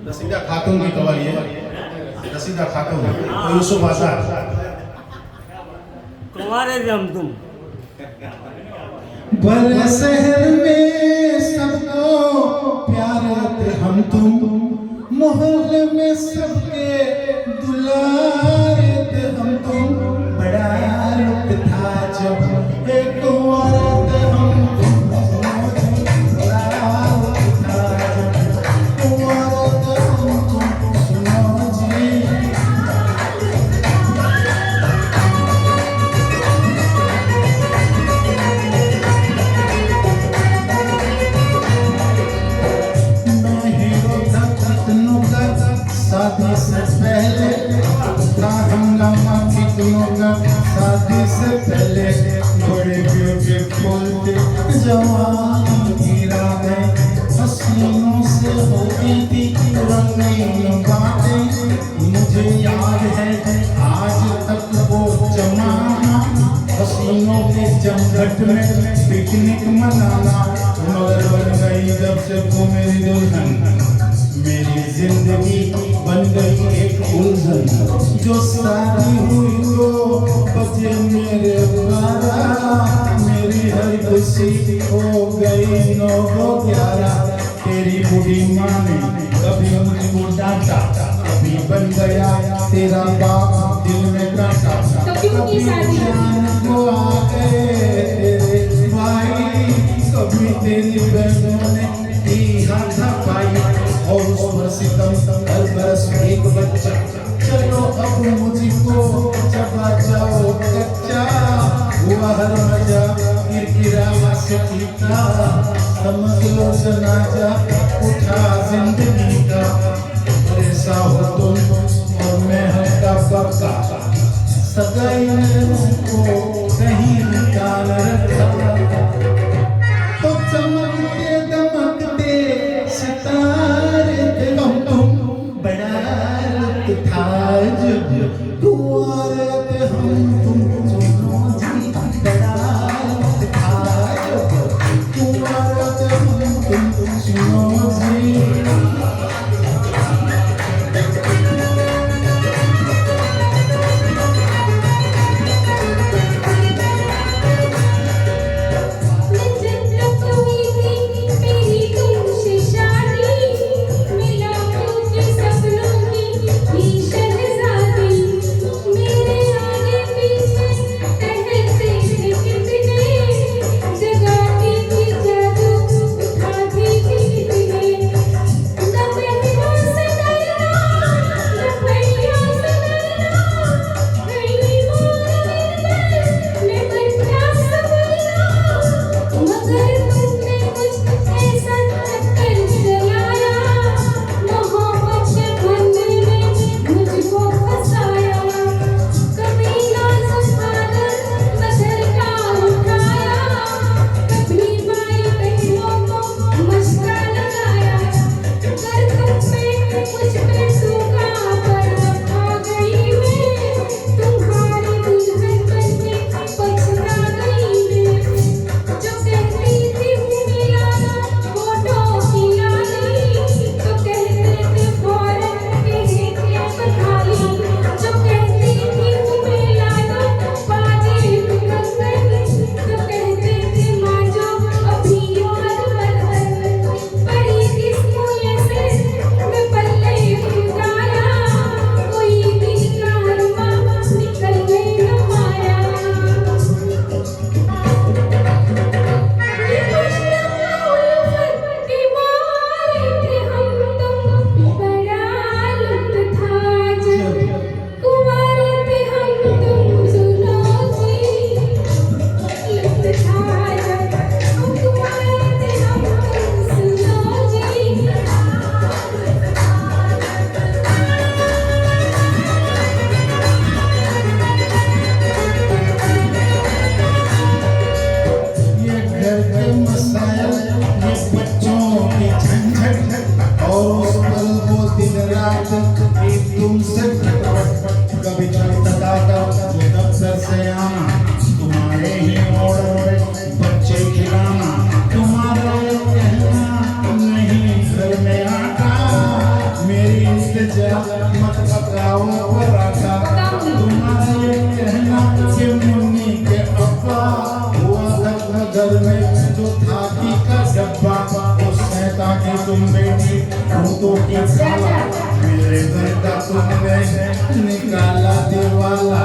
रसीदा खातून की कवाली है, रसीदा खातून तो यूसुफ आजाद। कुंवारे थे हम तुम बड़े शहर में सबको प्यारे थे हम तुम, मोहल्ले में सबके दुलारे थे हम तुम। बड़ा रुख था जब एक औरत हम तुम, बड़ा रुख था जब औरत हम तुम। सुनो जी शादी से पहले था हंगामा कितनों का, शादी से पहले बड़े ब्यूटीफुल थे जवान की रातें, हसीनों से होती थी रंगीन बातें। मुझे याद है आज तक वो जमाना, हसीनों के जमघट में पिकनिक मनाना। मगर बन गई जब से वो मेरी दुल्हन, मेरी जिंदगी बन गई एक उलझन। जो शादी हुई तो बचे मेरे 12, मेरी हर खुशी हो गई 9-11। तेरी बूढ़ी माँ ने कभी मुझको डांटा, कभी बन गया तेरा बाप दिल में कांटा। कभी जान को आ गए तेरे भाई, कभी तेरी बहनों ने दी हाथ पाई, और उस पर सितम हर बरस एक बच्चा। चलो अब मुझको चबा जाओ कच्चा, हुआ हर मजा किरकिरा सकीता। समझ लो जनाजा उठा जिंदगी का, ऐसा हो तुम और मैं हल्का पक्का। सगाई ने मुझको कहीं निकाल रखा, तो चमकते दमकते सितारे थे हम तुम। बड़ा रुख था जब कुंवारे थे हम तुम। सुनो जी बड़ा रुख था जब कुंवारे थे हम तुम। सुनो जी जा मत पकाओ पराठा तुम्हारा ये कहना कि मुन्नी के अब्बा हुआ घर में जो थाकी का डब्बा वो सहता की तुम बेटी भूतों की साला मेरे घर का तुमने निकाला दिवाला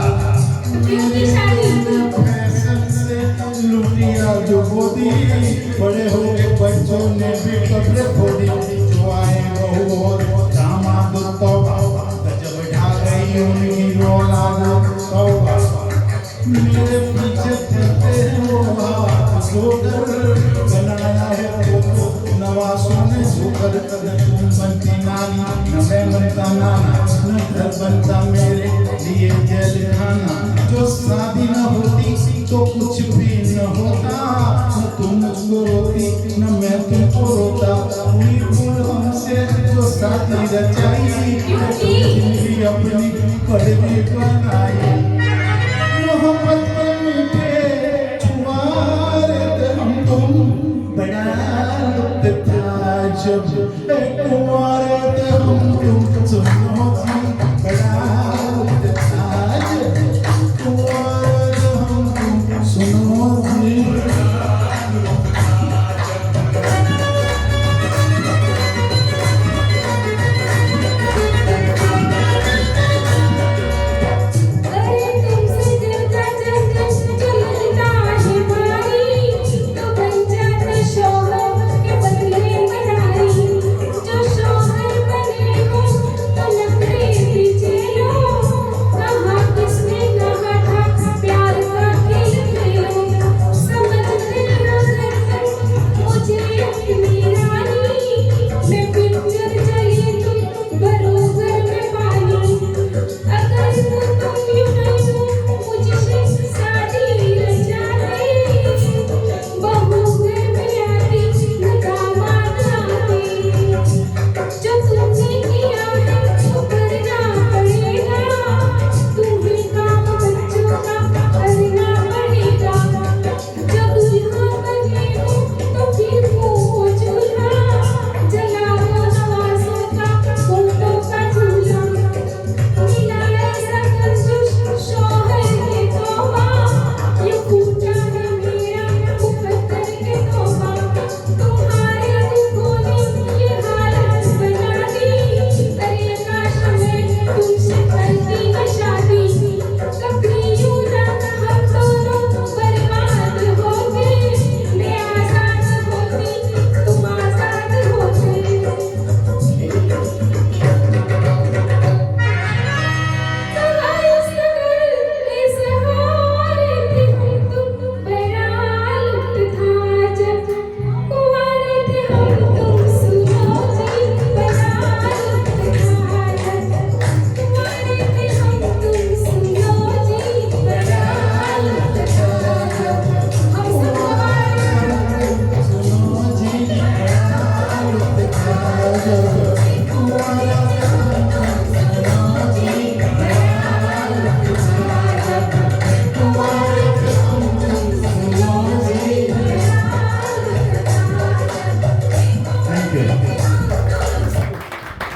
फैशन से लुटिया जो बोदी बड़े हो गए बच्चों ने भी कब्र खोदी जो आए बहू और दामाद तौबा गजब ढा गई उनकी औलाद तौबा मेरे पीछे फिरते हो जोकर बनाया है वो तो नवासों ने जोकर तुम बनती नानी न मैं बनता नाना न घर बनता मेरे लिए जेल खाना जो शादी न होती तो कुछ भी न होता न तुम मुझको रोती न मैं तुमको रोता हुई भूल हमसे जो शादी रचाई जिंदगी अपनी कड़वी बनाई मोहब्बत के मीठे छुआरे हम तुम बड़ा लुत्फ था जब कुंवारे हम तुम सुनो जी बड़ा